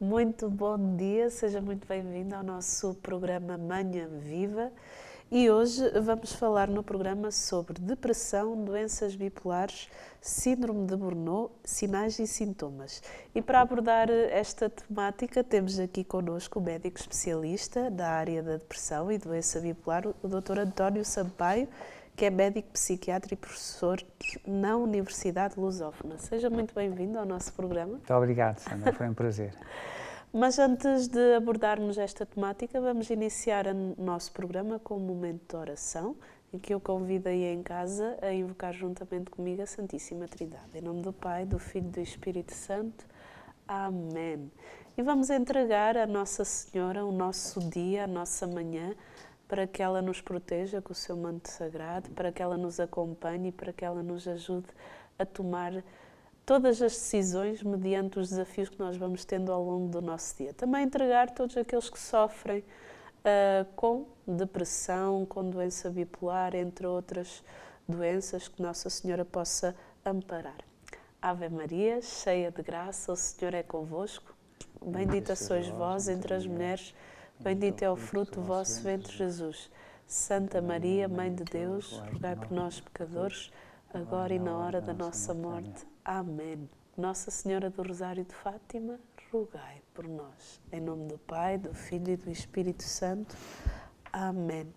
Muito bom dia, seja muito bem-vindo ao nosso programa Manhã Viva e hoje vamos falar no programa sobre depressão, doenças bipolares, síndrome de Burnout, sinais e sintomas. E para abordar esta temática temos aqui connosco o médico especialista da área da depressão e doença bipolar, o Dr. António Sampaio, que é médico psiquiatra e professor na Universidade Lusófona. Seja muito bem-vindo ao nosso programa. Muito obrigado, Sandra, foi um prazer. Mas antes de abordarmos esta temática, vamos iniciar o nosso programa com um momento de oração, em que eu convido aí em casa a invocar juntamente comigo a Santíssima Trindade. Em nome do Pai, do Filho e do Espírito Santo. Amém. E vamos entregar a Nossa Senhora o nosso dia, a nossa manhã, para que ela nos proteja com o seu manto sagrado, para que ela nos acompanhe e para que ela nos ajude a tomar todas as decisões mediante os desafios que nós vamos tendo ao longo do nosso dia. Também entregar todos aqueles que sofrem com depressão, com doença bipolar, entre outras doenças, que Nossa Senhora possa amparar. Ave Maria, cheia de graça, o Senhor é convosco. Bendita sois vós entre as mulheres, bendito é o fruto do vosso ventre, Jesus. Santa Maria, Mãe de Deus, rogai por nós, pecadores, agora e na hora da nossa morte. Amém. Nossa Senhora do Rosário de Fátima, rogai por nós. Em nome do Pai, do Filho e do Espírito Santo. Amém.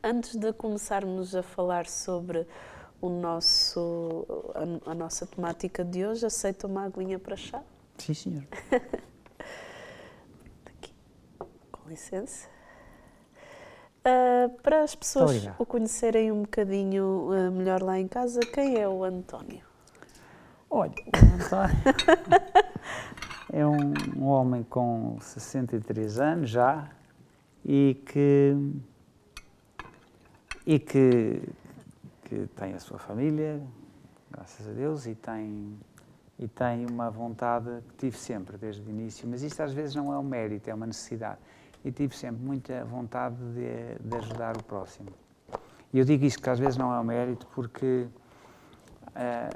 Antes de começarmos a falar sobre a nossa temática de hoje, aceita uma aguinha para chá? Sim, senhor. Aqui. Com licença. Para as pessoas o conhecerem um bocadinho melhor lá em casa, quem é o António? Olha, o António é um homem com 63 anos já e que tem a sua família, graças a Deus, e tem uma vontade que tive sempre desde o início, mas isto às vezes não é um mérito, é uma necessidade. E tive sempre muita vontade de ajudar o próximo. E eu digo isto que às vezes não é um mérito porque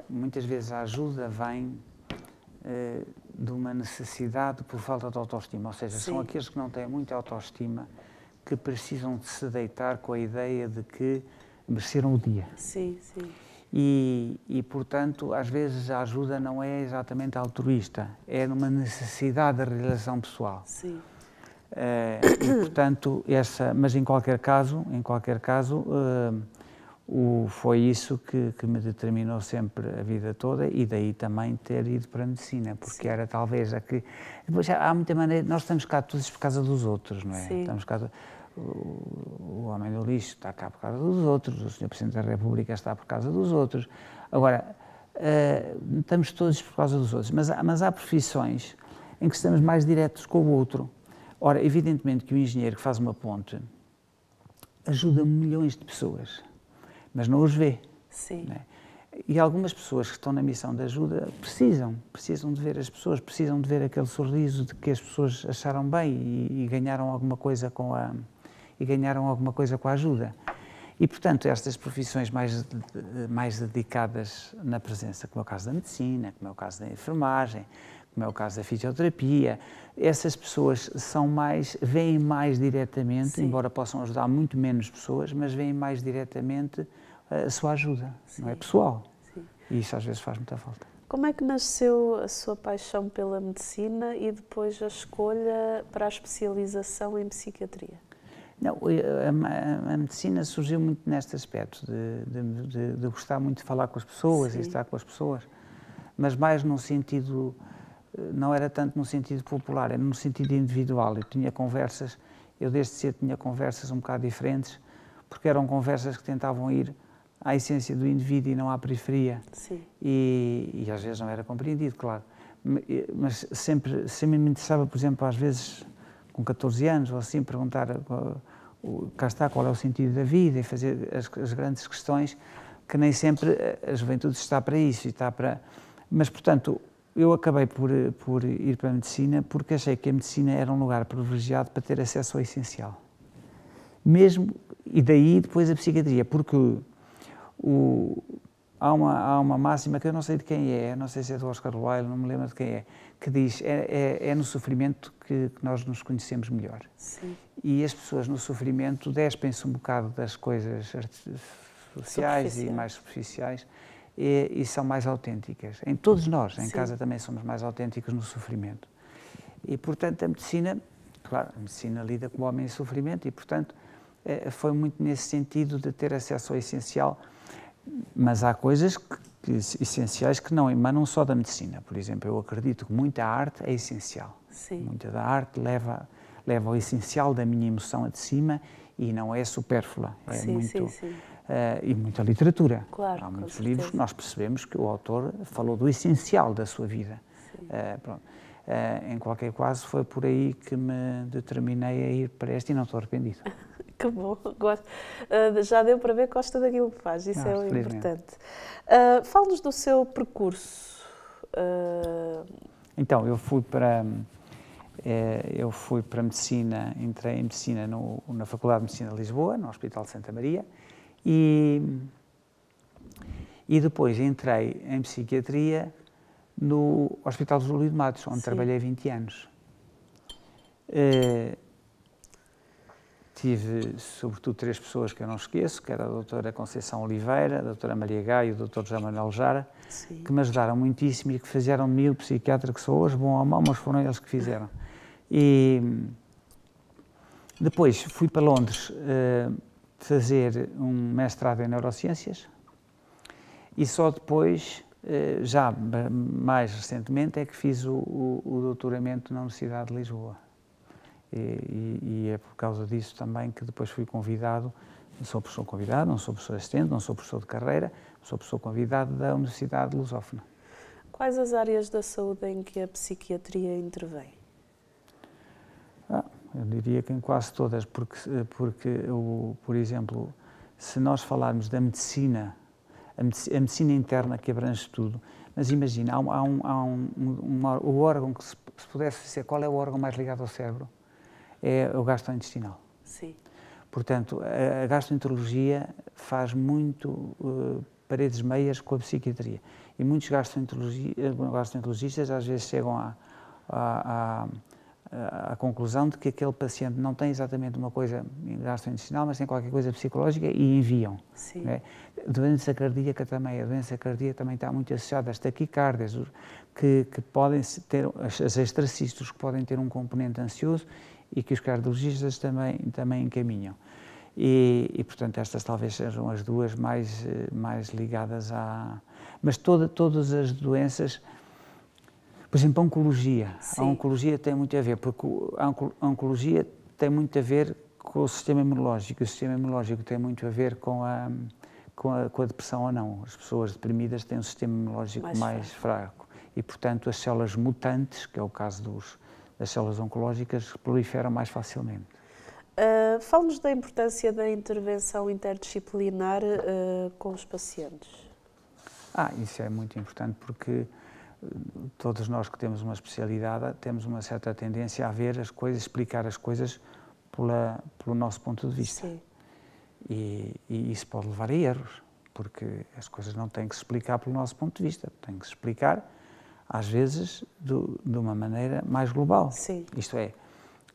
muitas vezes a ajuda vem de uma necessidade por falta de autoestima. Ou seja, são aqueles que não têm muita autoestima que precisam de se deitar com a ideia de que mereceram o dia. Sim, sim. E, portanto, às vezes a ajuda não é exatamente altruísta, é numa necessidade de realização pessoal. Sim. E, portanto, mas em qualquer caso, foi isso que me determinou sempre a vida toda e daí também ter ido para a medicina, porque era talvez a que... Depois há muita maneira, nós estamos cá todos por causa dos outros, não é? Sim. Estamos cá, o homem do lixo está cá por causa dos outros, o Sr. Presidente da República está por causa dos outros. Agora, estamos todos por causa dos outros, mas há profissões em que estamos mais diretos com o outro. Ora, evidentemente que o engenheiro que faz uma ponte ajuda milhões de pessoas, mas não os vê. Sim. Não é? E algumas pessoas que estão na missão de ajuda precisam de ver as pessoas, precisam de ver aquele sorriso de que as pessoas acharam bem e ganharam alguma coisa com a ajuda. E, portanto, estas profissões mais dedicadas na presença, como é o caso da medicina, como é o caso da enfermagem, como é o caso da fisioterapia, essas pessoas veem mais diretamente, embora possam ajudar muito menos pessoas, mas veem mais diretamente a sua ajuda, não é pessoal. Sim. E isso às vezes faz muita falta. Como é que nasceu a sua paixão pela medicina e depois a escolha para a especialização em psiquiatria? Não, a medicina surgiu muito neste aspecto, de gostar muito de falar com as pessoas e estar com as pessoas, mas mais num sentido... Não era tanto no sentido popular, era no sentido individual. Eu desde cedo tinha conversas um bocado diferentes, porque eram conversas que tentavam ir à essência do indivíduo e não à periferia. Sim. E às vezes não era compreendido, claro. Mas sempre me interessava, por exemplo, às vezes, com 14 anos, ou assim, perguntar, cá está, qual é o sentido da vida, e fazer as grandes questões, que nem sempre a juventude está para isso. Mas, portanto, eu acabei por ir para a medicina porque achei que a medicina era um lugar privilegiado para ter acesso ao essencial. E daí depois a psiquiatria, porque há uma máxima que eu não sei de quem é, não sei se é do Oscar Wilde, não me lembro de quem é, que diz, é no sofrimento que nós nos conhecemos melhor. Sim. E as pessoas no sofrimento despem-se um bocado das coisas sociais e mais superficiais e são mais autênticas. Em todos nós, em casa também somos mais autênticos no sofrimento. E, portanto, a medicina lida com o homem em sofrimento e, portanto, foi muito nesse sentido de ter acesso ao essencial, mas há coisas essenciais que não emanam só da medicina. Por exemplo, eu acredito que muita arte é essencial. Sim. Muita da arte leva ao essencial da minha emoção a de cima e não é supérflua. E muita literatura. Claro, há muitos livros que nós percebemos que o autor falou do essencial da sua vida. Em qualquer caso, foi por aí que me determinei a ir para esta e não estou arrependido. Que bom, gosto. Já deu para ver que gosta daquilo que faz, isso é o importante. Fale-nos do seu percurso. Então, eu fui para Medicina, entrei em Medicina na Faculdade de Medicina de Lisboa, no Hospital de Santa Maria, e depois entrei em Psiquiatria no Hospital de Júlio de Matos, onde trabalhei 20 anos. Tive, sobretudo, 3 pessoas que eu não esqueço, que era a doutora Conceição Oliveira, a doutora Maria Gaio e o doutor José Manuel Jara, que me ajudaram muitíssimo e que fizeram de mim o psiquiatra que sou hoje, bom ou mau, mas foram eles que fizeram. E depois fui para Londres fazer um mestrado em Neurociências e só depois, já mais recentemente, é que fiz o doutoramento na Universidade de Lisboa. E é por causa disso também que depois fui convidado, não sou professor convidado, não sou professor assistente, não sou professor de carreira, sou professor convidado da Universidade Lusófona. Quais as áreas da saúde em que a psiquiatria intervém? Eu diria que em quase todas, porque por exemplo, se nós falarmos da medicina, a medicina interna que abrange tudo, mas imagina, o órgão que se pudesse dizer qual é o órgão mais ligado ao cérebro, é o gastrointestinal. Sim. Portanto, a gastroenterologia faz muito paredes meias com a psiquiatria. E muitos gastroenterologistas às vezes chegam à conclusão de que aquele paciente não tem exatamente uma coisa gastrointestinal, mas tem qualquer coisa psicológica e enviam. Sim. Não é? Doença cardíaca também. A doença cardíaca também está muito associada às taquicardias, que podem ter, as extracistos que podem ter um componente ansioso e que os cardiologistas também encaminham. E portanto, estas talvez sejam as duas mais ligadas à... Mas todas as doenças, por exemplo, a oncologia. Sim. A oncologia tem muito a ver, porque a oncologia tem muito a ver com o sistema imunológico. O sistema imunológico tem muito a ver com a depressão ou não. As pessoas deprimidas têm um sistema imunológico mais fraco. E, portanto, as células mutantes, que é o caso das células oncológicas, proliferam mais facilmente. Fale-nos da importância da intervenção interdisciplinar com os pacientes. Isso é muito importante porque todos nós que temos uma especialidade temos uma certa tendência a ver as coisas, explicar as coisas pelo noso ponto de vista. Sim. E isso pode levar a erros, porque as coisas não têm que se explicar pelo nosso ponto de vista, têm que se explicar, às vezes, de uma maneira mais global. Sim. Isto é,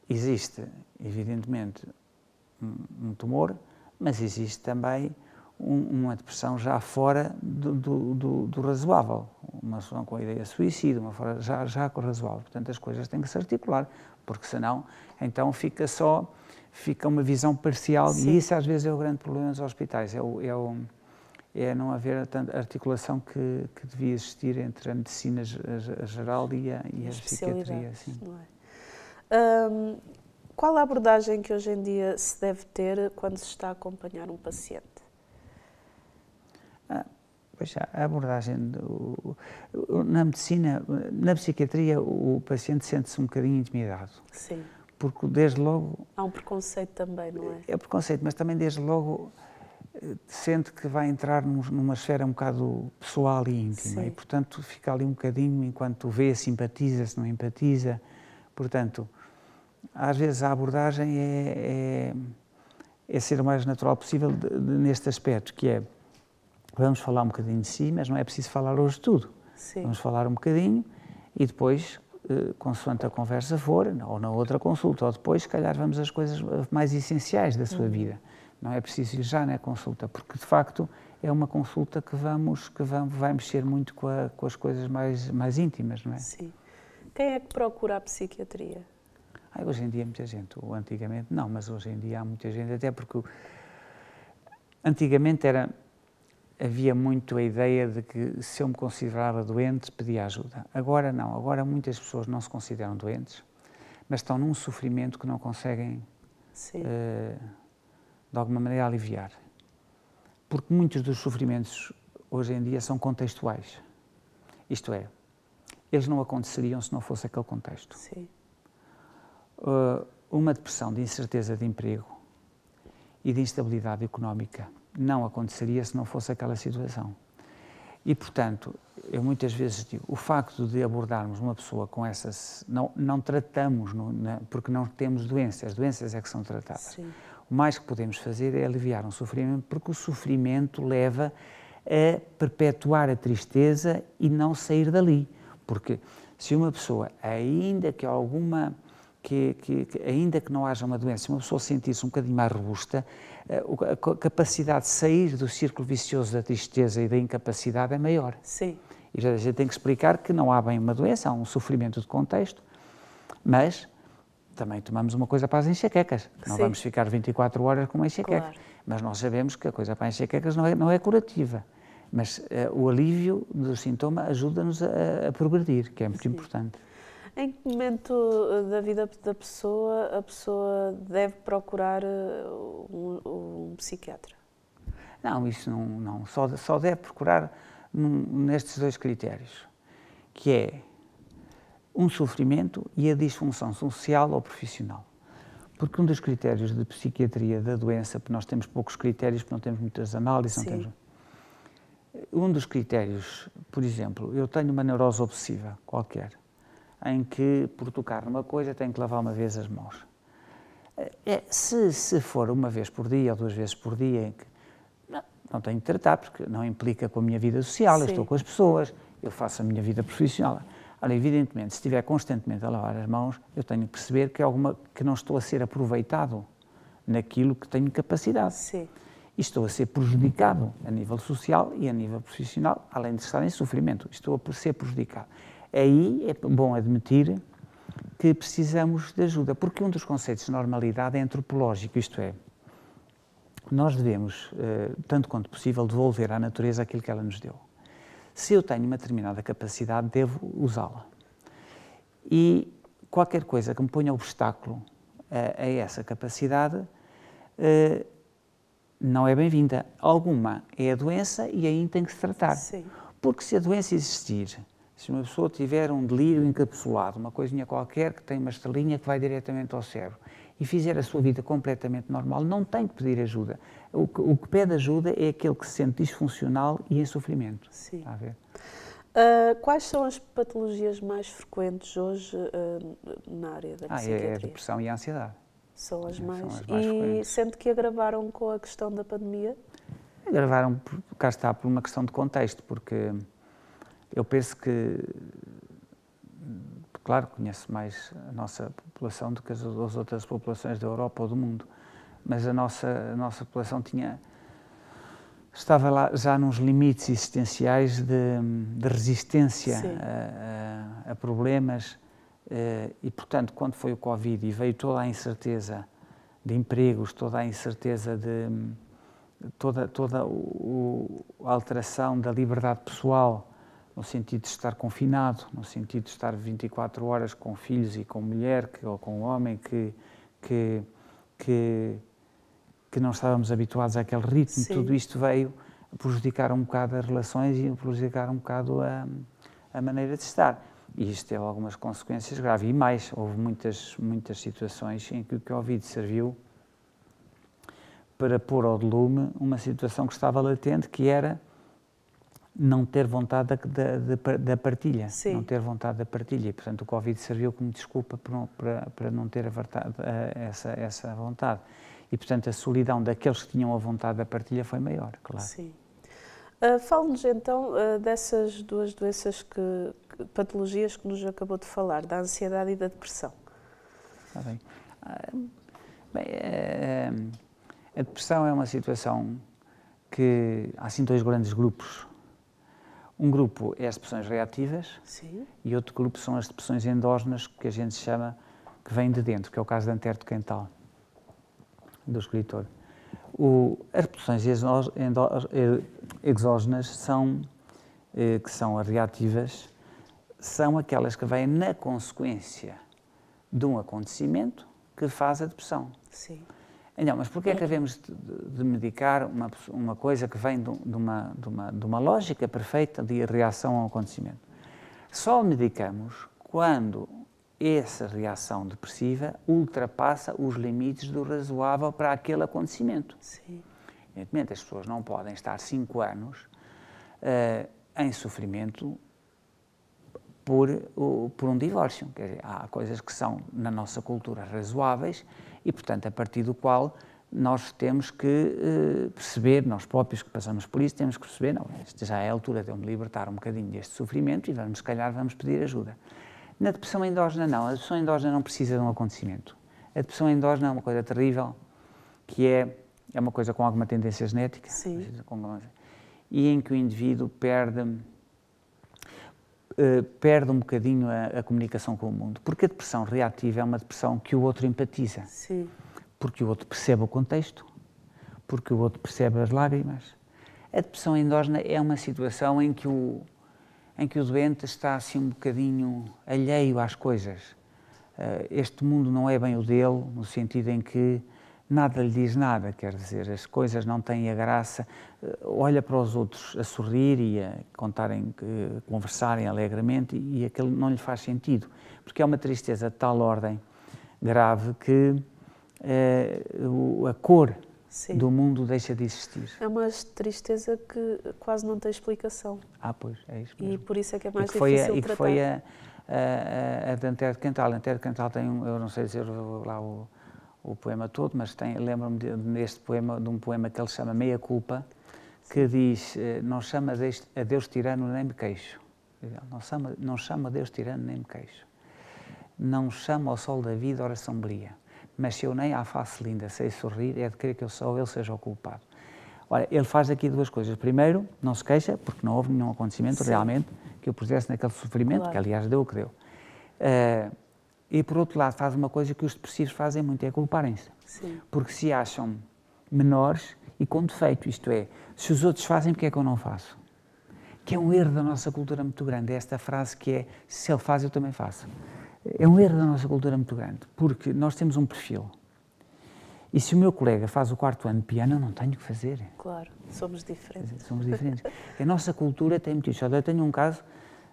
existe, evidentemente, um tumor, mas existe também uma depressão já fora do razoável, uma pessoa com a ideia de suicídio, uma fora já com o razoável. Portanto, as coisas têm que se articular, porque senão, então fica uma visão parcial. Sim. E isso às vezes é o grande problema dos hospitais, é não haver tanta articulação que devia existir entre a medicina geral e a psiquiatria. Sim. Não é? Qual a abordagem que hoje em dia se deve ter quando se está a acompanhar um paciente? Pois a abordagem na medicina, na psiquiatria, o paciente sente-se um bocadinho intimidado. Sim. Porque desde logo... Há um preconceito também, não é? É preconceito, mas também desde logo sente que vai entrar numa esfera um bocado pessoal e íntima. Sim. E, portanto, fica ali um bocadinho enquanto vê, simpatiza, se não empatiza. Portanto, às vezes a abordagem é ser o mais natural possível neste aspecto, que é vamos falar um bocadinho de si, mas não é preciso falar hoje tudo. Sim. Vamos falar um bocadinho e depois, consoante a conversa for, ou na outra consulta, ou depois, se calhar vamos às coisas mais essenciais da sua vida. Não é preciso ir já na consulta, porque de facto é uma consulta que vai mexer muito com as coisas mais íntimas, não é? Sim. Quem é que procura a psiquiatria? Hoje em dia muita gente, ou antigamente não, mas hoje em dia há muita gente, até porque antigamente havia muito a ideia de que se eu me considerava doente, pedia ajuda. Agora não, agora muitas pessoas não se consideram doentes, mas estão num sofrimento que não conseguem, de alguma maneira, aliviar. Porque muitos dos sofrimentos hoje em dia são contextuais. Isto é, eles não aconteceriam se não fosse aquele contexto. Sim. Uma depressão de incerteza de emprego e de instabilidade económica não aconteceria se não fosse aquela situação. E, portanto, eu muitas vezes digo, o facto de abordarmos uma pessoa com essas... Não tratamos, porque não temos doenças, as doenças é que são tratadas. Sim. O mais que podemos fazer é aliviar um sofrimento, porque o sofrimento leva a perpetuar a tristeza e não sair dali. Porque se uma pessoa, ainda que ainda que não haja uma doença, se uma pessoa sentir-se um bocadinho mais robusta, a capacidade de sair do círculo vicioso da tristeza e da incapacidade é maior. Sim. E já a gente tem que explicar que não há bem uma doença, há um sofrimento de contexto, mas também tomamos uma coisa para as enxaquecas. Não Sim. vamos ficar 24 horas com uma enxaqueca. Claro. Mas nós sabemos que a coisa para as enxaquecas não é curativa. Mas o alívio do sintoma ajuda-nos a progredir, que é muito importante. Em que momento da vida da pessoa a pessoa deve procurar um psiquiatra? Não, isso não. Só deve procurar nestes dois critérios, que é um sofrimento e a disfunção social ou profissional. Porque um dos critérios de psiquiatria da doença, porque nós temos poucos critérios, porque não temos muitas análises, não temos... Um dos critérios, por exemplo, eu tenho uma neurose obsessiva qualquer, em que, por tocar numa coisa, tenho que lavar uma vez as mãos. Se for uma vez por dia ou 2 vezes por dia, em que não tenho que tratar, porque não implica com a minha vida social, eu estou com as pessoas, eu faço a minha vida profissional. Ora, evidentemente, se estiver constantemente a lavar as mãos, eu tenho que perceber que não estou a ser aproveitado naquilo que tenho capacidade. Sim. E estou a ser prejudicado a nível social e a nível profissional, além de estar em sofrimento, estou a ser prejudicado. Aí é bom admitir que precisamos de ajuda, porque um dos conceitos de normalidade é antropológico, isto é, nós devemos, tanto quanto possível, devolver à natureza aquilo que ela nos deu. Se eu tenho uma determinada capacidade, devo usá-la. E qualquer coisa que me ponha obstáculo a essa capacidade não é bem-vinda. Alguma é a doença e aí tem que se tratar. Sim. Porque se a doença existir, se uma pessoa tiver um delírio encapsulado, uma coisinha qualquer que tem uma estrelinha que vai diretamente ao cérebro e fizer a sua vida completamente normal, não tem que pedir ajuda. O que pede ajuda é aquele que se sente disfuncional e em sofrimento. Sim. Está a ver? Quais são as patologias mais frequentes hoje na área da psiquiatria? É a depressão e a ansiedade. São as mais frequentes. E sente que agravaram com a questão da pandemia? Agravaram, cá está, por uma questão de contexto, porque eu penso que, claro, conheço mais a nossa população do que as outras populações da Europa ou do mundo, mas a nossa população estava lá já nos limites existenciais de resistência a problemas e, portanto, quando foi o Covid e veio toda a incerteza de empregos, toda a incerteza toda a alteração da liberdade pessoal, no sentido de estar confinado, no sentido de estar 24 horas com filhos e com mulher ou com um homem que não estávamos habituados àquele ritmo. Sim. Tudo isto veio prejudicar um bocado as relações e prejudicar um bocado a maneira de estar. E isto teve algumas consequências graves. E mais, houve muitas situações em que o Covid serviu para pôr ao de lume uma situação que estava latente, que era não ter vontade da partilha. Sim. Não ter vontade da partilha. E, portanto, o Covid serviu como desculpa para não ter essa vontade. E, portanto, a solidão daqueles que tinham a vontade da partilha foi maior, claro. Sim. Fale-nos então dessas duas doenças, patologias que nos acabou de falar, da ansiedade e da depressão. Está bem. A depressão é uma situação que há assim dois grandes grupos. Um grupo é as depressões reativas. Sim. E outro grupo são as depressões endógenas, que a gente chama, que vêm de dentro, que é o caso de Antero de Quental, do escritor. As depressões exógenas que são as reativas, são aquelas que vêm na consequência de um acontecimento que faz a depressão. Sim. Então, mas porquê é que devemos de medicar uma coisa que vem de uma lógica perfeita de reação ao acontecimento? Só medicamos quando essa reação depressiva ultrapassa os limites do razoável para aquele acontecimento. Sim. Evidentemente, as pessoas não podem estar 5 anos em sofrimento por um divórcio. Quer dizer, há coisas que são, na nossa cultura, razoáveis e, portanto, a partir do qual nós temos que perceber, nós próprios que passamos por isso, temos que perceber, não, esta já é a altura de eu me libertar um bocadinho deste sofrimento e se calhar vamos pedir ajuda. Na depressão endógena, não. A depressão endógena não precisa de um acontecimento. A depressão endógena é uma coisa terrível, que é uma coisa com alguma tendência genética. Sim. E em que o indivíduo perde um bocadinho a comunicação com o mundo. Porque a depressão reativa é uma depressão que o outro empatiza. Sim. Porque o outro percebe o contexto, porque o outro percebe as lágrimas. A depressão endógena é uma situação em que o doente está assim um bocadinho alheio às coisas. Este mundo não é bem o dele, no sentido em que nada lhe diz nada, quer dizer, as coisas não têm a graça, olha para os outros a sorrir e a conversarem alegremente e aquilo não lhe faz sentido, porque é uma tristeza de tal ordem grave que a cor Sim. do mundo deixa de existir. É uma tristeza que quase não tem explicação. Pois, é isso mesmo. E por isso é que é mais difícil tratar. tratar. E que foi a de Antero de Quental. Antero de Quental tem eu não sei dizer lá o poema todo, mas lembro-me neste poema, de um poema que ele chama Meia Culpa, que diz, não chama a Deus tirano nem me queixo. Não chama a Deus tirano nem me queixo. Não chama ao sol da vida hora sombria. Mas se eu nem à face linda sei sorrir, é de crer que só ele seja o culpado. Ora, ele faz aqui duas coisas. Primeiro, não se queixa, porque não houve nenhum acontecimento realmente que o pusesse naquele sofrimento, claro. Que aliás deu o que deu. E por outro lado, faz uma coisa que os depressivos fazem muito, é culparem-se. Porque se acham menores e com defeito, isto é, se os outros fazem, porque é que eu não faço? Que é um erro da nossa cultura muito grande, é esta frase que é, se ele faz, eu também faço. É um erro da nossa cultura muito grande, porque nós temos um perfil. E se o meu colega faz o 4º ano de piano, eu não tenho que fazer. Claro, somos diferentes. Somos diferentes. A nossa cultura tem muito isso. Eu tenho um caso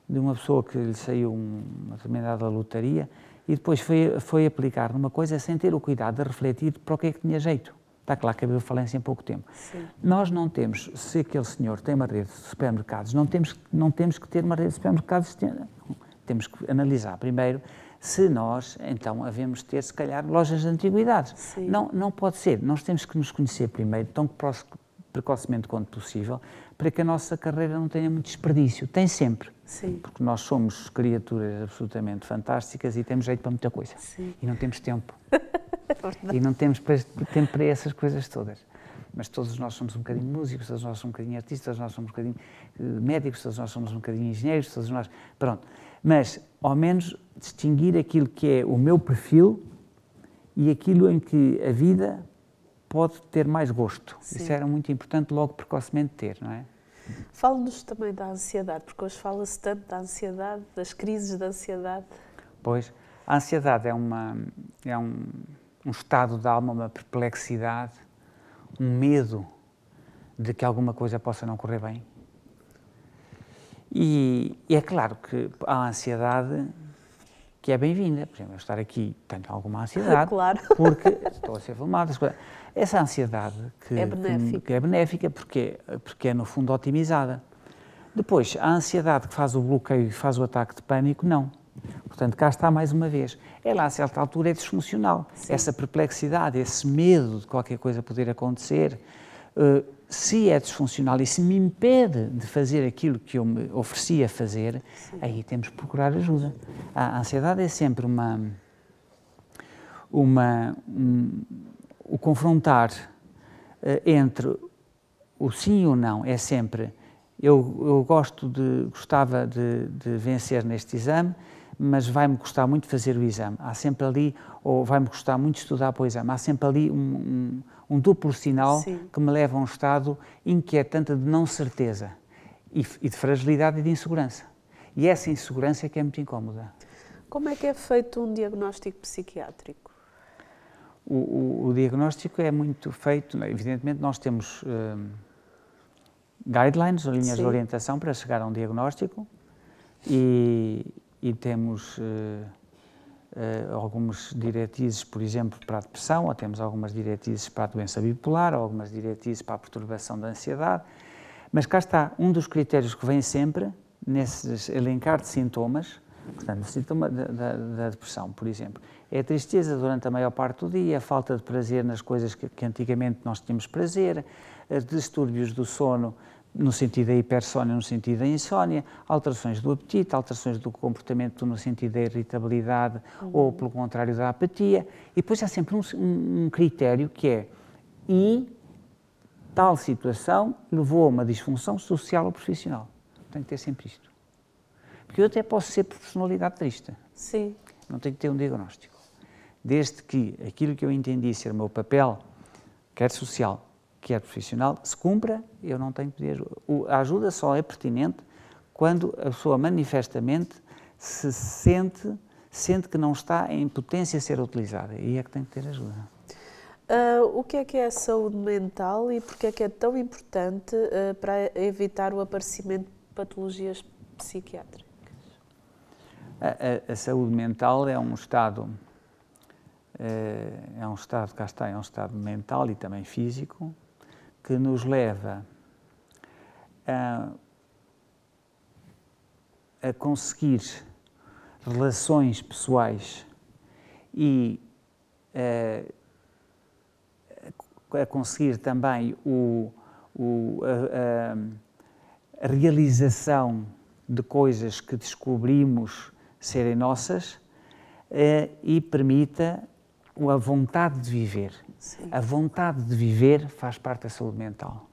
de uma pessoa que lhe saiu uma determinada lotaria e depois foi aplicar numa coisa sem ter o cuidado de refletir para o que é que tinha jeito. Está claro que havia falência em pouco tempo. Sim. Nós não temos, se aquele senhor tem uma rede de supermercados, não temos que ter uma rede de supermercados. Temos que analisar primeiro se nós, então, havemos de ter, se calhar, lojas de antiguidades. Não pode ser. Nós temos que nos conhecer primeiro, tão precocemente quanto possível, para que a nossa carreira não tenha muito desperdício. Tem sempre. Sim. Porque nós somos criaturas absolutamente fantásticas e temos jeito para muita coisa. Sim. E não temos tempo. E não temos tempo para essas coisas todas. Mas todos nós somos um bocadinho músicos, todos nós somos um bocadinho artistas, todos nós somos um bocadinho médicos, todos nós somos um bocadinho engenheiros, todos nós... Pronto. Mas, ao menos, distinguir aquilo que é o meu perfil e aquilo em que a vida pode ter mais gosto. Sim. Isso era muito importante logo precocemente ter, não é? Fale-nos também da ansiedade, porque hoje fala-se tanto da ansiedade, das crises de ansiedade. Pois, a ansiedade é um estado de alma, uma perplexidade, um medo de que alguma coisa possa não correr bem. E é claro que há ansiedade que é bem-vinda. Por exemplo, eu estar aqui tenho alguma ansiedade, claro. Porque estou a ser filmado. Essa ansiedade que é benéfica porque é, no fundo, otimizada. Depois, a ansiedade que faz o bloqueio e faz o ataque de pânico, não. Portanto, cá está mais uma vez. Ela, a certa altura, é disfuncional. Sim. Essa perplexidade, esse medo de qualquer coisa poder acontecer, Se é disfuncional e se me impede de fazer aquilo que eu me oferecia fazer, sim, aí temos que procurar ajuda. A ansiedade é sempre o confrontar entre o sim e o não, é sempre, eu gostava de vencer neste exame, mas vai-me custar muito fazer o exame. Há sempre ali, ou vai-me custar muito estudar para o exame, há sempre ali um duplo sinal, sim, que me leva a um estado inquietante de não certeza e de fragilidade e de insegurança. E essa insegurança é que é muito incómoda. Como é que é feito um diagnóstico psiquiátrico? O diagnóstico é muito feito, evidentemente nós temos guidelines, ou linhas, sim, de orientação para chegar a um diagnóstico e temos algumas diretrizes, por exemplo, para a depressão, ou temos algumas diretrizes para a doença bipolar, ou algumas diretrizes para a perturbação da ansiedade, mas cá está, um dos critérios que vem sempre, nesses elencar de sintomas, portanto, o sintoma da depressão, por exemplo, é a tristeza durante a maior parte do dia, a falta de prazer nas coisas que antigamente nós tínhamos prazer, distúrbios do sono, no sentido da hipersónia, no sentido da insónia, alterações do apetite, alterações do comportamento no sentido da irritabilidade, ou pelo contrário da apatia, e depois há sempre um critério que é, e tal situação levou a uma disfunção social ou profissional. Tem que ter sempre isto. Porque eu até posso ser por personalidade triste. Sim. Não tenho que ter um diagnóstico. Desde que aquilo que eu entendi ser o meu papel, quer social, quer profissional, se cumpra, eu não tenho que pedir. A ajuda só é pertinente quando a pessoa manifestamente se sente que não está em potência a ser utilizada. E aí é que tem que ter ajuda. O que é a saúde mental e porque é que é tão importante para evitar o aparecimento de patologias psiquiátricas? A saúde mental é um estado, cá está, é um estado mental e também físico, que nos leva a conseguir relações pessoais e a conseguir também a realização de coisas que descobrimos serem nossas e permita a vontade de viver. Sim. A vontade de viver faz parte da saúde mental.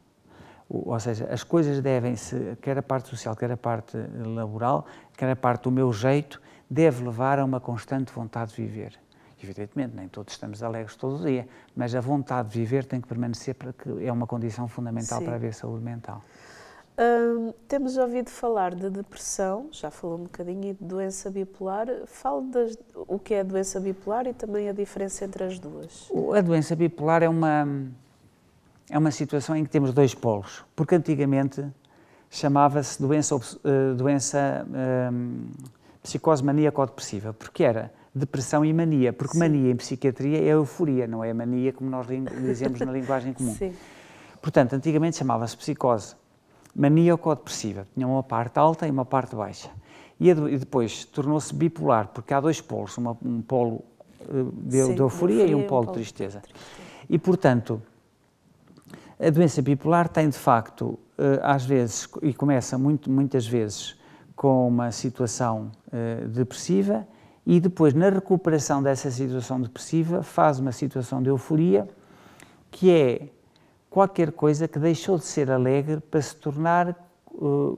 Ou seja, as coisas devem-se, quer a parte social, quer a parte laboral, quer a parte do meu jeito, deve levar a uma constante vontade de viver. Evidentemente, nem todos estamos alegres todo o dia, mas a vontade de viver tem que permanecer, porque é uma condição fundamental, sim, para haver saúde mental. Temos ouvido falar de depressão, já falou um bocadinho, e de doença bipolar. Fale o que é a doença bipolar e também a diferença entre as duas. A doença bipolar é uma situação em que temos dois polos, porque antigamente chamava-se doença psicose maníaco-depressiva, porque era depressão e mania, porque, sim, mania em psiquiatria é euforia, não é mania como nós dizemos na linguagem comum. Sim. Portanto, antigamente chamava-se psicose maníaco-depressiva, tinha uma parte alta e uma parte baixa. E depois tornou-se bipolar, porque há dois polos, um polo de euforia e um polo de tristeza. E, portanto, a doença bipolar tem, de facto, às vezes, e começa muitas vezes com uma situação depressiva e depois, na recuperação dessa situação depressiva, faz uma situação de euforia, que é qualquer coisa que deixou de ser alegre para se tornar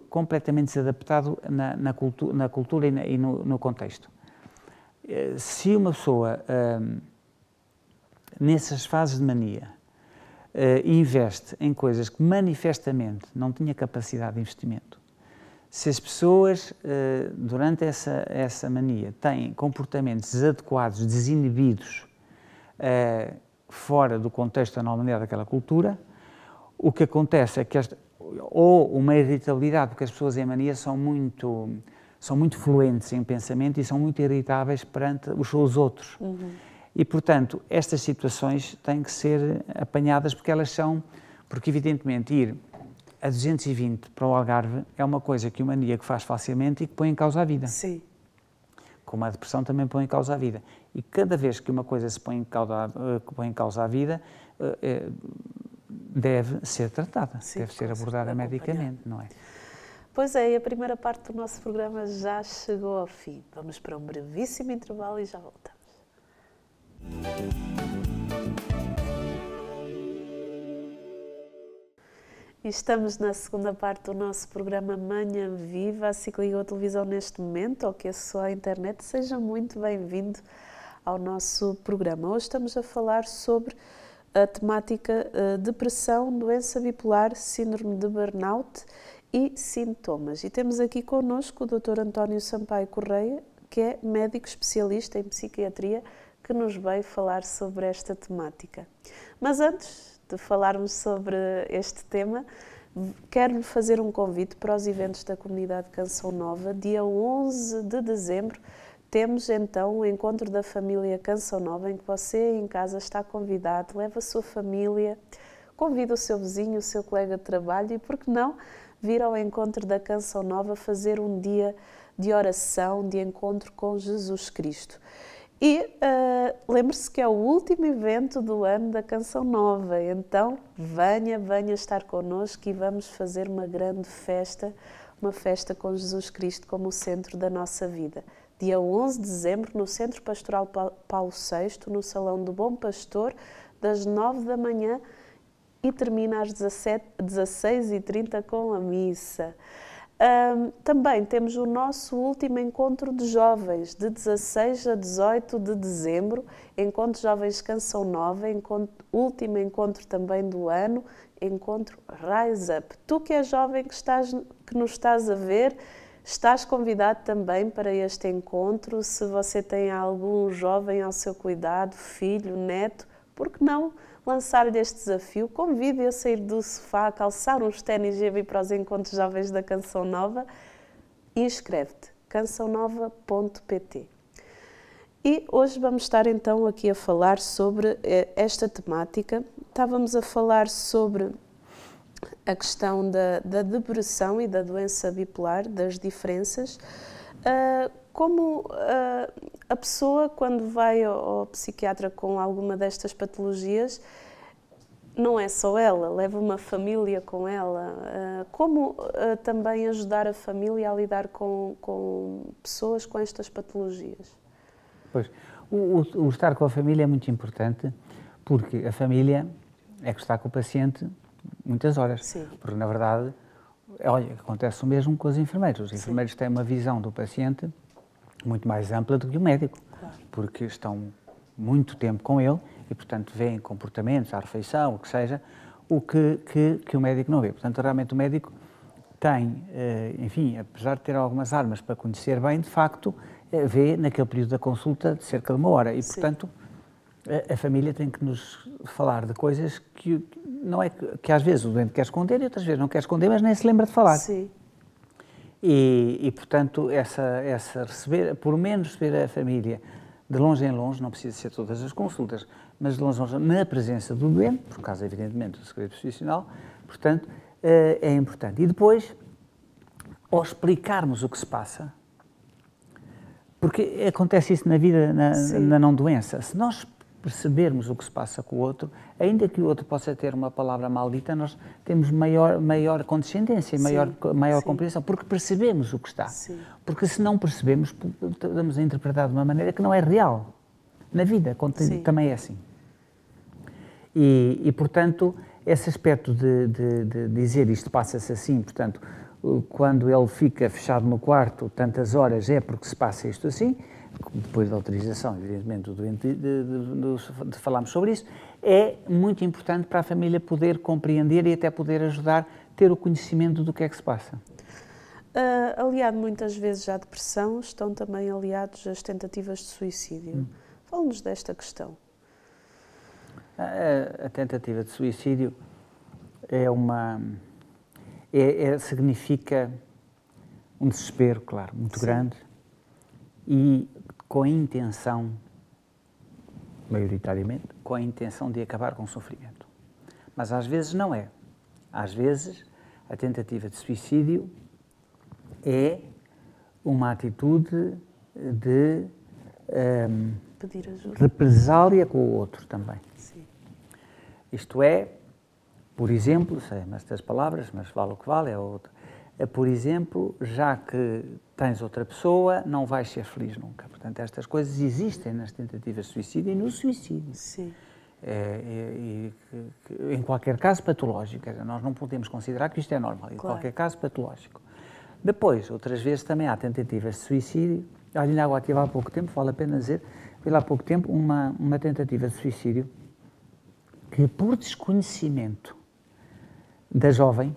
completamente desadaptado na cultura e no contexto. Se uma pessoa, nessas fases de mania, investe em coisas que manifestamente não tinha capacidade de investimento, se as pessoas, durante essa mania, têm comportamentos desadequados, desinibidos, fora do contexto da normalidade daquela cultura, o que acontece é que ou uma irritabilidade, porque as pessoas em mania são muito fluentes em pensamento e são muito irritáveis perante os seus outros. Uhum. E, portanto, estas situações têm que ser apanhadas porque evidentemente ir a 220 para o Algarve é uma coisa que o maníaco faz facilmente e que põe em causa a vida. Sim. Como a depressão também põe em causa a vida. E cada vez que uma coisa se põe em causa a vida, deve ser tratada, Sim, deve ser abordada medicamente, não é? Pois é, e a primeira parte do nosso programa já chegou ao fim. Vamos para um brevíssimo intervalo e já voltamos. E estamos na segunda parte do nosso programa Manhã Viva. Se ligou a televisão neste momento ou que acessou à internet, seja muito bem-vindo ao nosso programa. Hoje estamos a falar sobre a temática depressão, doença bipolar, síndrome de burnout e sintomas. E temos aqui connosco o Dr. António Sampaio Correia, que é médico especialista em psiquiatria, que nos veio falar sobre esta temática. Mas antes de falarmos sobre este tema, quero-lhe fazer um convite para os eventos da Comunidade Canção Nova. Dia 11 de dezembro temos então o Encontro da Família Canção Nova, em que você em casa está convidado, leva a sua família, convida o seu vizinho, o seu colega de trabalho e, por que não, vir ao Encontro da Canção Nova fazer um dia de oração, de encontro com Jesus Cristo. E lembre-se que é o último evento do ano da Canção Nova, então venha estar connosco e vamos fazer uma grande festa, uma festa com Jesus Cristo como o centro da nossa vida. Dia 11 de dezembro, no Centro Pastoral Paulo VI, no Salão do Bom Pastor, das 9 da manhã, e termina às 16h30 com a missa. Também temos o nosso último encontro de jovens, de 16 a 18 de dezembro, Encontro Jovens Canção Nova, último encontro também do ano, encontro Rise Up. Tu que és jovem, que nos estás a ver, estás convidado também para este encontro. Se você tem algum jovem ao seu cuidado, filho, neto, por que não lançar-lhe este desafio? Convide-o a sair do sofá, a calçar uns ténis e a vir para os encontros jovens da Canção Nova. Inscreve-te, cançãonova.pt. E hoje vamos estar então aqui a falar sobre esta temática. Estávamos a falar sobre a questão da depressão e da doença bipolar, das diferenças. Como a pessoa, quando vai ao psiquiatra com alguma destas patologias, não é só ela, leva uma família com ela. Como também ajudar a família a lidar com pessoas com estas patologias? Pois, o estar com a família é muito importante, porque a família é que está com o paciente muitas horas. Sim. Porque, na verdade, olha, acontece o mesmo com os enfermeiros. Os enfermeiros têm uma visão do paciente muito mais ampla do que o médico, claro, porque estão muito tempo com ele e, portanto, veem comportamentos, à refeição, o que seja, o que o médico não vê. Portanto, realmente o médico tem, enfim, apesar de ter algumas armas para conhecer bem, de facto, vê naquele período da consulta de cerca de 1 hora e, portanto, a família tem que nos falar de coisas que não é que às vezes o doente quer esconder e outras vezes não quer esconder, mas nem se lembra de falar. Sim. E portanto, receber, por menos receber a família de longe em longe, não precisa ser todas as consultas, mas de longe em longe, na presença do doente, por causa, evidentemente, do segredo profissional, portanto, é importante. E depois, ao explicarmos o que se passa, porque acontece isso na vida, na não-doença, se nós percebermos o que se passa com o outro, ainda que o outro possa ter uma palavra maldita, nós temos maior condescendência, maior compreensão, porque percebemos o que está. Sim. Porque se não percebemos, estamos a interpretar de uma maneira que não é real. Na vida também é assim. E portanto, esse aspecto de dizer isto passa-se assim, portanto, quando ele fica fechado no quarto tantas horas é porque se passa isto assim, depois da autorização, evidentemente, do doente, de falarmos sobre isso, é muito importante para a família poder compreender e até poder ajudar, ter o conhecimento do que é que se passa. Aliado muitas vezes à depressão, estão também aliados as tentativas de suicídio. Fala-nos desta questão. A tentativa de suicídio significa um desespero, claro, muito grande, e com a intenção, maioritariamente, com a intenção de acabar com o sofrimento. Mas às vezes não é. Às vezes a tentativa de suicídio é uma atitude de pedir ajuda, represália com o outro também. Sim. Isto é, Por exemplo, sei-me estas palavras, mas vale o que vale, é outra. Por exemplo, já que tens outra pessoa, não vais ser feliz nunca. Portanto, estas coisas existem nas tentativas de suicídio e no suicídio. Sim. Em qualquer caso patológico. Nós não podemos considerar que isto é normal. Em qualquer caso patológico. Depois, outras vezes também há tentativas de suicídio. Ainda agora tive há pouco tempo, vale a pena dizer, tive há pouco tempo uma tentativa de suicídio que, por desconhecimento da jovem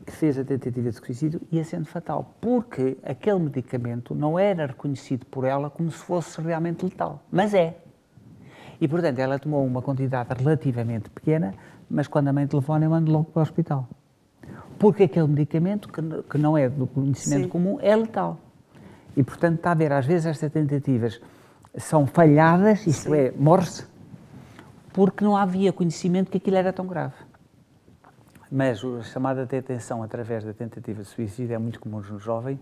que fez a tentativa de suicídio, ia sendo fatal, porque aquele medicamento não era reconhecido por ela como se fosse realmente letal, mas é. E, portanto, ela tomou uma quantidade relativamente pequena, mas quando a mãe telefona, eu mando logo para o hospital. Porque aquele medicamento, que não é do conhecimento comum, é letal. E, portanto, está a ver, às vezes estas tentativas são falhadas, isto é, morre-se, porque não havia conhecimento que aquilo era tão grave. Mas a chamada de atenção através da tentativa de suicídio é muito comum no jovem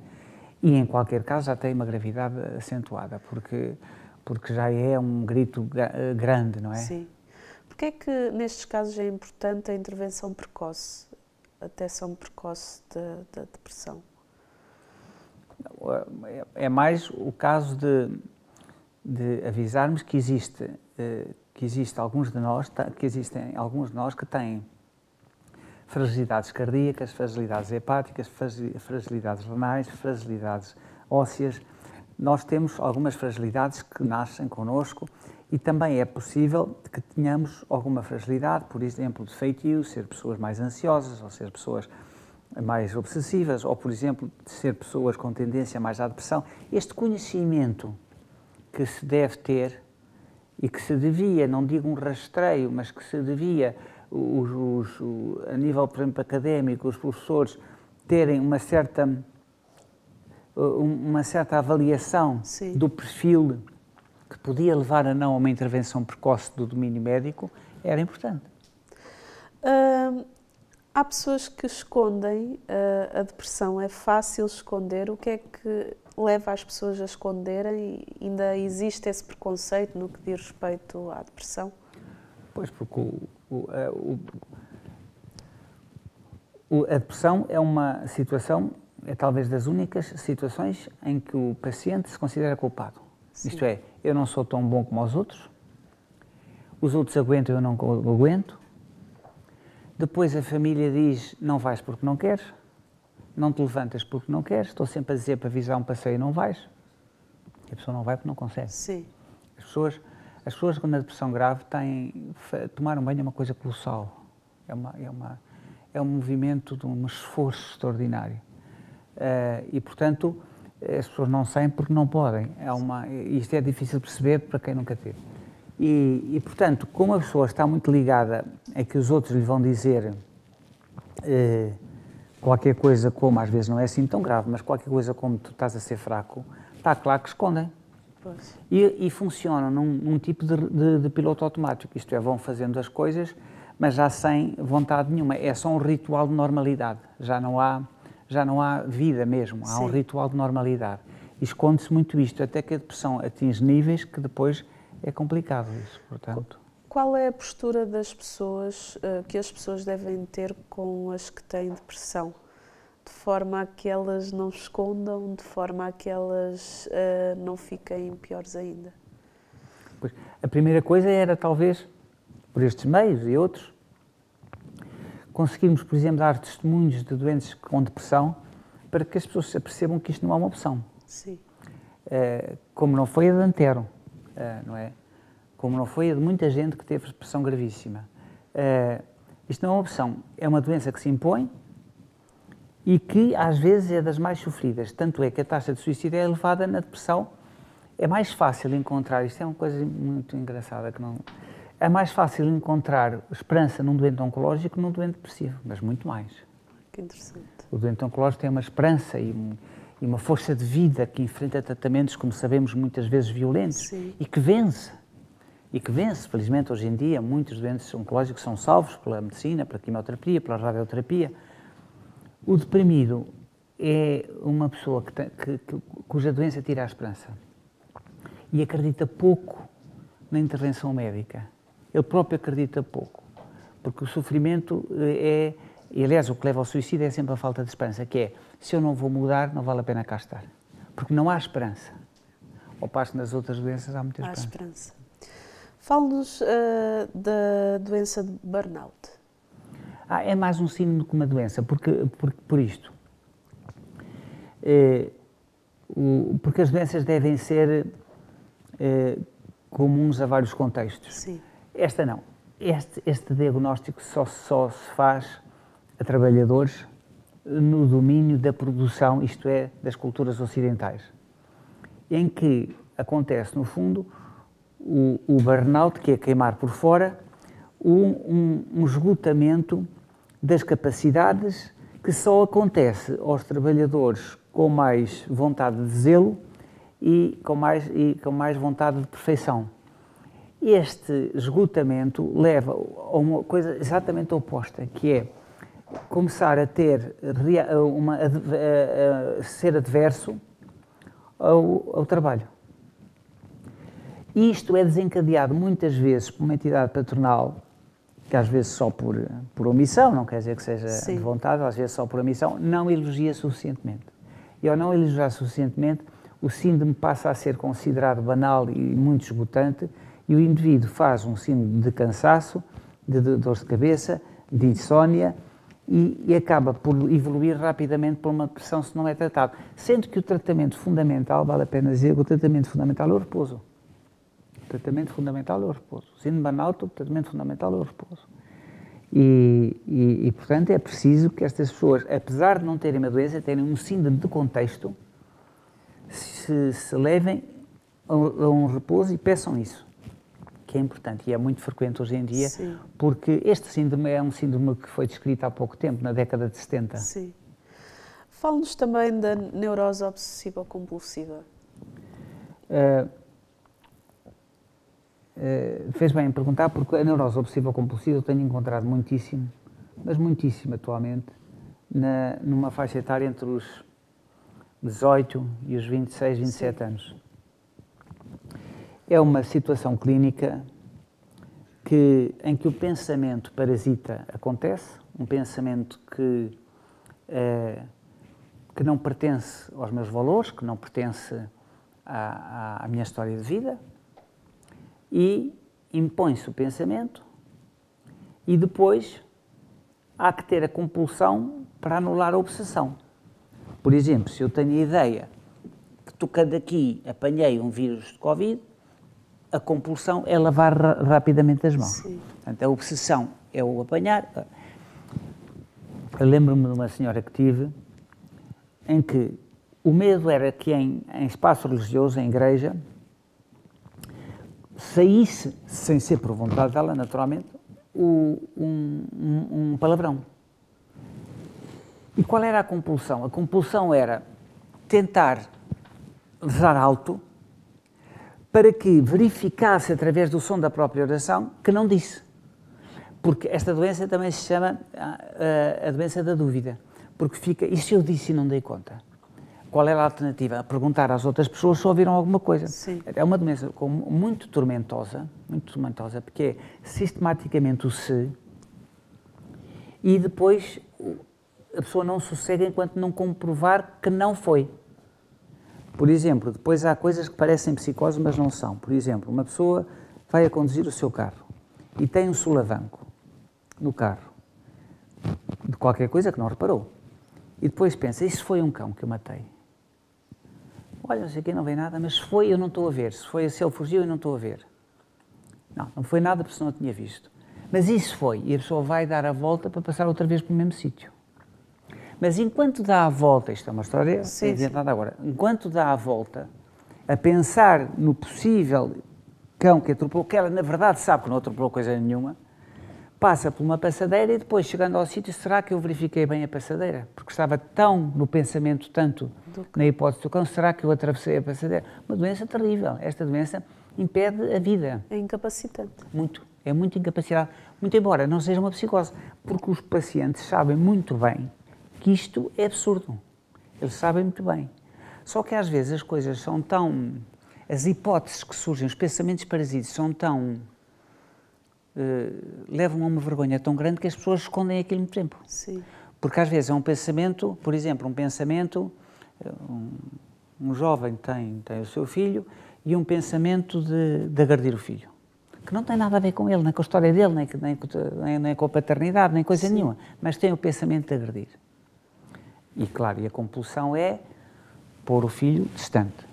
e, em qualquer caso, já tem uma gravidade acentuada, porque já é um grito grande, não é? Sim. Porque é que, nestes casos, é importante a intervenção precoce, a detecção precoce da depressão? É mais o caso de avisarmos que existem alguns de nós que têm fragilidades cardíacas, fragilidades hepáticas, fragilidades renais, fragilidades ósseas. Nós temos algumas fragilidades que nascem connosco e também é possível que tenhamos alguma fragilidade, por exemplo, de feitio, ser pessoas mais ansiosas ou ser pessoas mais obsessivas ou, por exemplo, de ser pessoas com tendência mais à depressão. Este conhecimento que se deve ter e que se devia, não digo um rastreio, mas que se devia, a nível, por exemplo, académico, os professores terem uma certa avaliação do perfil que podia levar a uma intervenção precoce do domínio médico, era importante. Há pessoas que escondem a depressão, é fácil esconder. O que é que leva as pessoas a esconderem? Ainda existe esse preconceito no que diz respeito à depressão? Pois, porque a depressão é uma situação, é talvez das únicas situações em que o paciente se considera culpado. Sim. Isto é, eu não sou tão bom como os outros aguentam, eu não aguento. Depois a família diz, não vais porque não queres, não te levantas porque não queres, estou sempre a dizer para avisar um passeio e não vais. E a pessoa não vai porque não consegue. Sim. As pessoas com a depressão grave tomar um banho é uma coisa colossal. É um movimento de um esforço extraordinário. E, portanto, as pessoas não saem porque não podem. Isto é difícil de perceber para quem nunca teve. E, portanto, como a pessoa está muito ligada a que os outros lhe vão dizer qualquer coisa como, às vezes não é assim tão grave, mas qualquer coisa como tu estás a ser fraco, está claro que escondem. E funcionam num tipo de piloto automático, isto é, vão fazendo as coisas, mas já sem vontade nenhuma. É só um ritual de normalidade, já não há vida mesmo, há um ritual de normalidade. E esconde-se muito isto, até que a depressão atinge níveis que depois é complicado isso, portanto. Qual é a postura das pessoas, que as pessoas devem ter com as que têm depressão? De forma a que elas não escondam, de forma a que elas não fiquem piores ainda? Pois, a primeira coisa era, talvez, por estes meios e outros, conseguirmos, por exemplo, dar testemunhos de doentes com depressão para que as pessoas percebam que isto não é uma opção. Sim. Como não foi a de Antero, não é? Como não foi a de muita gente que teve depressão gravíssima. Isto não é uma opção, é uma doença que se impõe e que às vezes é das mais sofridas. Tanto é que a taxa de suicídio é elevada na depressão. É mais fácil encontrar, isto é uma coisa muito engraçada, que não... É mais fácil encontrar esperança num doente oncológico que num doente depressivo, mas muito mais. Que interessante. O doente oncológico tem uma esperança e uma força de vida que enfrenta tratamentos, como sabemos, muitas vezes violentos. Sim. E que vence. Felizmente, hoje em dia, muitos doentes oncológicos são salvos pela medicina, pela quimioterapia, pela radioterapia. O deprimido é uma pessoa cuja doença tira a esperança e acredita pouco na intervenção médica. Ele próprio acredita pouco, Porque o sofrimento e aliás, o que leva ao suicídio é sempre a falta de esperança, que é, se eu não vou mudar, não vale a pena cá estar. Porque não há esperança. Ao passo que nas outras doenças há muita esperança. Há esperança. Fale-nos da doença de burnout. É mais um síndrome que uma doença, por isto. Porque as doenças devem ser comuns a vários contextos. Sim. Esta não. Este diagnóstico só se faz a trabalhadores no domínio da produção, isto é, das culturas ocidentais, em que acontece, no fundo, o burnout, que é queimar por fora, um esgotamento das capacidades que só acontece aos trabalhadores com mais vontade de zelo e com mais vontade de perfeição. Este esgotamento leva a uma coisa exatamente oposta, que é começar a ser adverso ao trabalho. Isto é desencadeado muitas vezes por uma entidade patronal, que às vezes só por omissão, não quer dizer que seja de vontade, às vezes só por omissão, não elogia suficientemente. E ao não elogiar suficientemente, o síndrome passa a ser considerado banal e muito esgotante, e o indivíduo faz um síndrome de cansaço, de dor de cabeça, de insónia, e acaba por evoluir rapidamente por uma depressão se não é tratado. Sendo que o tratamento fundamental, vale a pena dizer, o tratamento fundamental é o repouso. O tratamento fundamental é o repouso. O síndrome de burnout, o tratamento fundamental é o repouso. E, portanto, é preciso que estas pessoas, apesar de não terem uma doença, tenham um síndrome de contexto, se levem a um repouso e peçam isso, que é importante e é muito frequente hoje em dia, Sim. porque este síndrome é um síndrome que foi descrito há pouco tempo, na década de 70. Sim. Fale-nos também da neurose obsessiva-compulsiva. Fez bem em perguntar, porque a neurose obsessiva-compulsiva eu tenho encontrado muitíssimo, mas muitíssimo atualmente, numa faixa etária entre os 18 e os 26, 27 Sim. anos. É uma situação clínica em que o pensamento parasita acontece, um pensamento que não pertence aos meus valores, que não pertence à minha história de vida, e impõe-se o pensamento e depois há que ter a compulsão para anular a obsessão. Por exemplo, se eu tenho a ideia que tocando aqui apanhei um vírus de Covid, a compulsão é lavar rapidamente as mãos. Sim. Portanto, a obsessão é o apanhar. Eu lembro-me de uma senhora que tive, em que o medo era que em espaço religioso, em igreja, saísse, sem ser por vontade dela, naturalmente, um palavrão. E qual era a compulsão? A compulsão era tentar rezar alto para que verificasse, através do som da própria oração, que não disse. Porque esta doença também se chama a doença da dúvida. Porque fica, e se eu disse e não dei conta? Qual era a alternativa? A perguntar às outras pessoas se ouviram alguma coisa. Sim. É uma doença muito tormentosa, porque é sistematicamente o se, e depois a pessoa não sossega enquanto não comprovar que não foi. Por exemplo, depois há coisas que parecem psicose, mas não são. Por exemplo, uma pessoa vai a conduzir o seu carro e tem um solavanco no carro de qualquer coisa que não reparou. E depois pensa, e se foi um cão que eu matei? Olha, não sei aqui, não vem nada, mas se foi, eu não estou a ver. Se ele fugiu, eu não estou a ver. Não foi nada, porque senão eu tinha visto. Mas isso foi, e a pessoa vai dar a volta para passar outra vez para o mesmo sítio. Mas enquanto dá a volta, isto é uma história inventada agora, enquanto dá a volta a pensar no possível cão que atropelou, que ela na verdade sabe que não atropelou coisa nenhuma, passa por uma passadeira e depois, chegando ao sítio, será que eu verifiquei bem a passadeira? Porque estava tão no pensamento, tanto na hipótese do cão, será que eu atravessei a passadeira? Uma doença terrível. Esta doença impede a vida. É incapacitante. Muito. É muito incapacitado. Muito embora não seja uma psicose. Porque os pacientes sabem muito bem que isto é absurdo. Eles sabem muito bem. Só que às vezes as coisas são tão... As hipóteses que surgem, os pensamentos parasitas são tão levam a uma vergonha tão grande que as pessoas escondem aquilo muito tempo. Sim. Porque às vezes é um pensamento, por exemplo, um jovem tem o seu filho e um pensamento de agredir o filho, que não tem nada a ver com ele, nem com a história dele, nem com a paternidade, nem coisa nenhuma, mas tem o pensamento de agredir. E claro, e a compulsão é pôr o filho distante.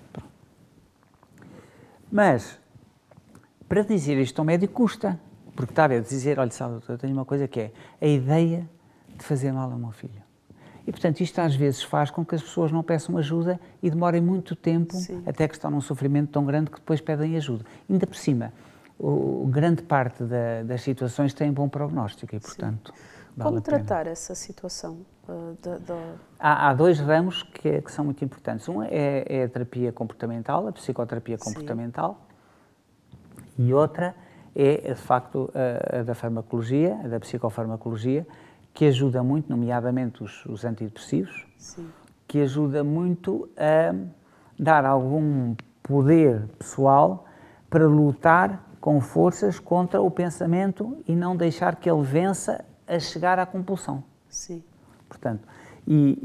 Mas, para dizer isto ao médico custa, porque está a ver, dizer, olha, sabe, eu tenho uma coisa que é a ideia de fazer mal ao meu filho. E, portanto, isto às vezes faz com que as pessoas não peçam ajuda e demorem muito tempo, até que estão num sofrimento tão grande que depois pedem ajuda. Ainda por cima, grande parte das situações tem bom prognóstico e, portanto, vale Como a pena. tratar essa situação? Há dois ramos que são muito importantes. Um é a terapia comportamental, a psicoterapia comportamental, e outra é, de facto, a da farmacologia, a da psicofarmacologia, que ajuda muito, nomeadamente os antidepressivos, que ajuda muito a dar algum poder pessoal para lutar com forças contra o pensamento e não deixar que ele vença a chegar à compulsão. Sim. Portanto, e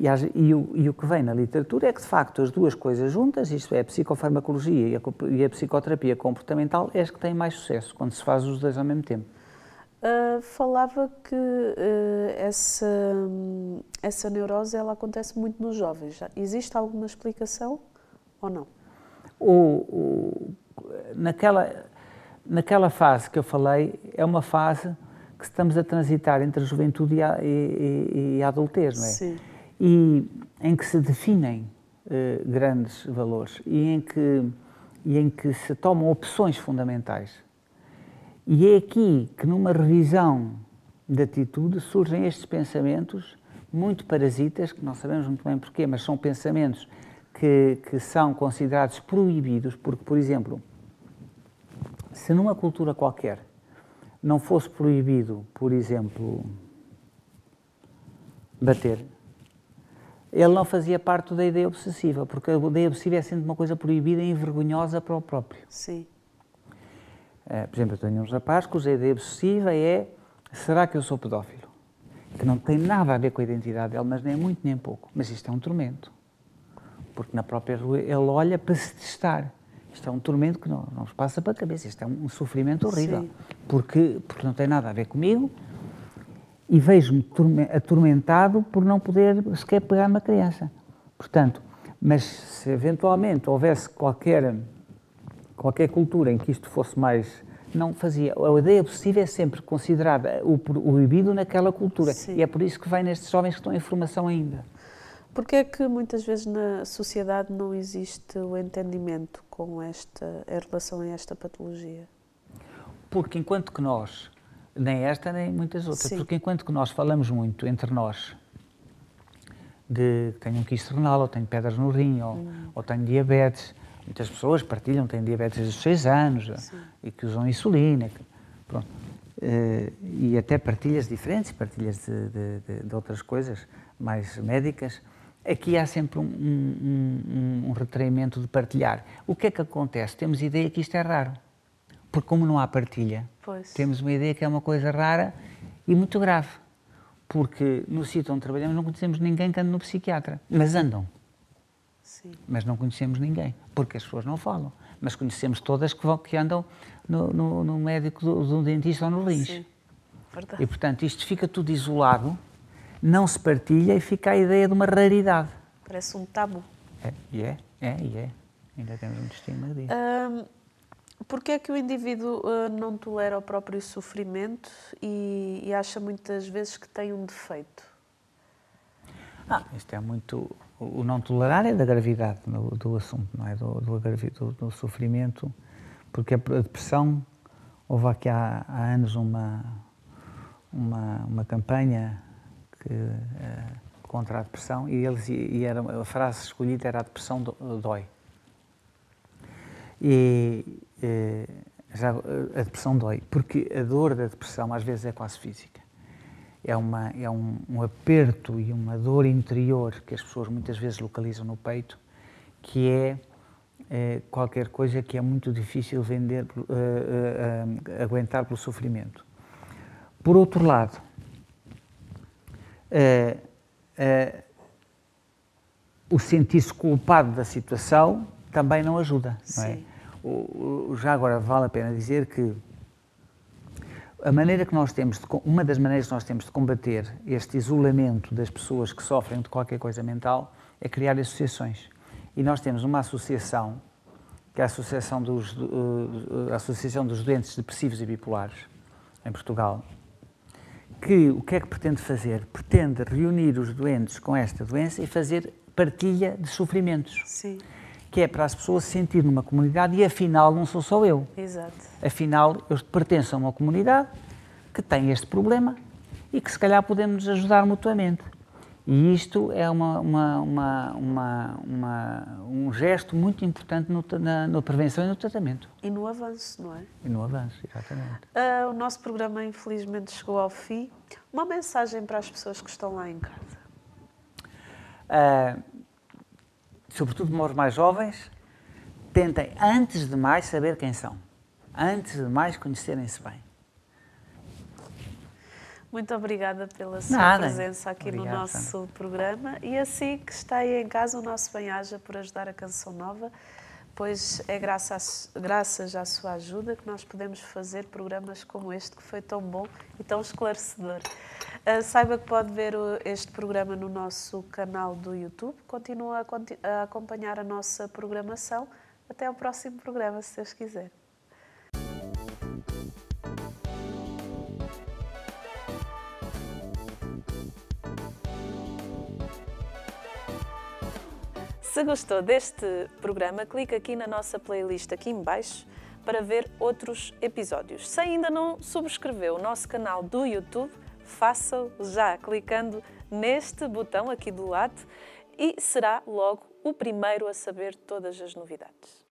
o que vem na literatura é que, de facto, as duas coisas juntas, isto é, a psicofarmacologia e a psicoterapia comportamental, é as que têm mais sucesso, quando se faz os dois ao mesmo tempo. Falava que essa neurose ela acontece muito nos jovens. Existe alguma explicação ou não? Naquela fase que eu falei, é uma fase que estamos a transitar entre a juventude e a adultez, não é? Sim. E em que se definem grandes valores e em que se tomam opções fundamentais. E é aqui que, numa revisão de atitude, surgem estes pensamentos muito parasitas, que não sabemos muito bem porquê, mas são pensamentos que são considerados proibidos, porque, por exemplo, se numa cultura qualquer não fosse proibido, por exemplo, bater, ele não fazia parte da ideia obsessiva, porque a ideia obsessiva é sempre uma coisa proibida e envergonhosa para o próprio. Sim. Por exemplo, eu tenho um rapaz cuja ideia obsessiva é: será que eu sou pedófilo? Que não tem nada a ver com a identidade dele, mas nem muito nem pouco. Mas isto é um tormento. Porque na própria rua ele olha para se testar. Isto é um tormento que não nos passa para a cabeça. Isto é um sofrimento horrível. Porque não tem nada a ver comigo e vejo-me atormentado por não poder sequer pegar uma criança. Portanto, mas se eventualmente houvesse qualquer cultura em que isto fosse mais... Não fazia. A ideia obsessiva é sempre considerada o proibido naquela cultura. Sim. E é por isso que vem nestes jovens que estão em formação ainda. Porque é que muitas vezes na sociedade não existe o entendimento em relação a esta patologia? Porque enquanto que nós, nem esta nem muitas outras, Sim. porque enquanto que nós falamos muito entre nós de que tenho um quisto renal, ou tenho pedras no rim, ou tenho diabetes, muitas pessoas partilham, têm diabetes desde os 6 anos e que usam insulina, pronto. E até partilhas diferentes, partilhas de outras coisas mais médicas. Aqui há sempre um retraimento de partilhar. O que é que acontece? Temos ideia que isto é raro. Porque como não há partilha, temos uma ideia que é uma coisa rara e muito grave. Porque no sítio onde trabalhamos não conhecemos ninguém que ande no psiquiatra. Mas andam. Sim. Mas não conhecemos ninguém, porque as pessoas não falam. Mas conhecemos todas que andam no médico do dentista ou no rins. Sim. Verdade. E, portanto, isto fica tudo isolado, não se partilha e fica a ideia de uma raridade. Parece um tabu. É. Ainda temos um estigma disso. Porquê é que o indivíduo não tolera o próprio sofrimento e acha muitas vezes que tem um defeito? Isto é muito... O não tolerar é da gravidade do assunto, não é? Do sofrimento, porque a depressão, houve aqui há anos uma campanha contra a depressão e a frase escolhida era: a depressão dói. Já a depressão dói, porque a dor da depressão às vezes é quase física. É um aperto e uma dor interior que as pessoas muitas vezes localizam no peito, que é qualquer coisa que é muito difícil aguentar pelo sofrimento. Por outro lado, o sentir-se culpado da situação também não ajuda, não é? Já agora vale a pena dizer que uma das maneiras que nós temos de combater este isolamento das pessoas que sofrem de qualquer coisa mental é criar associações. E nós temos uma associação, que é a Associação dos Doentes Depressivos e Bipolares, em Portugal, que o que é que pretende fazer? Pretende reunir os doentes com esta doença e fazer partilha de sofrimentos. Sim. Que é para as pessoas se sentir numa comunidade e afinal não sou só eu. Exato. Afinal, eu pertenço a uma comunidade que tem este problema e que se calhar podemos nos ajudar mutuamente. E isto é um gesto muito importante na prevenção e no tratamento. E no avanço, não é? E no avanço, exatamente. O nosso programa, infelizmente, chegou ao fim. Uma mensagem para as pessoas que estão lá em casa. Sobretudo para os mais jovens, tentem, antes de mais, saber quem são. Antes de mais, conhecerem-se bem. Muito obrigada pela sua presença aqui no nosso programa. E assim que está aí em casa, o nosso bem-aja por ajudar a Canção Nova, pois é graças à sua ajuda que nós podemos fazer programas como este, que foi tão bom e tão esclarecedor. Saiba que pode ver este programa no nosso canal do YouTube. Continua a acompanhar a nossa programação. Até ao próximo programa, se Deus quiser. Se gostou deste programa, clique aqui na nossa playlist aqui em baixo para ver outros episódios. Se ainda não subscreveu o nosso canal do YouTube, faça-o já clicando neste botão aqui do lado e será logo o primeiro a saber todas as novidades.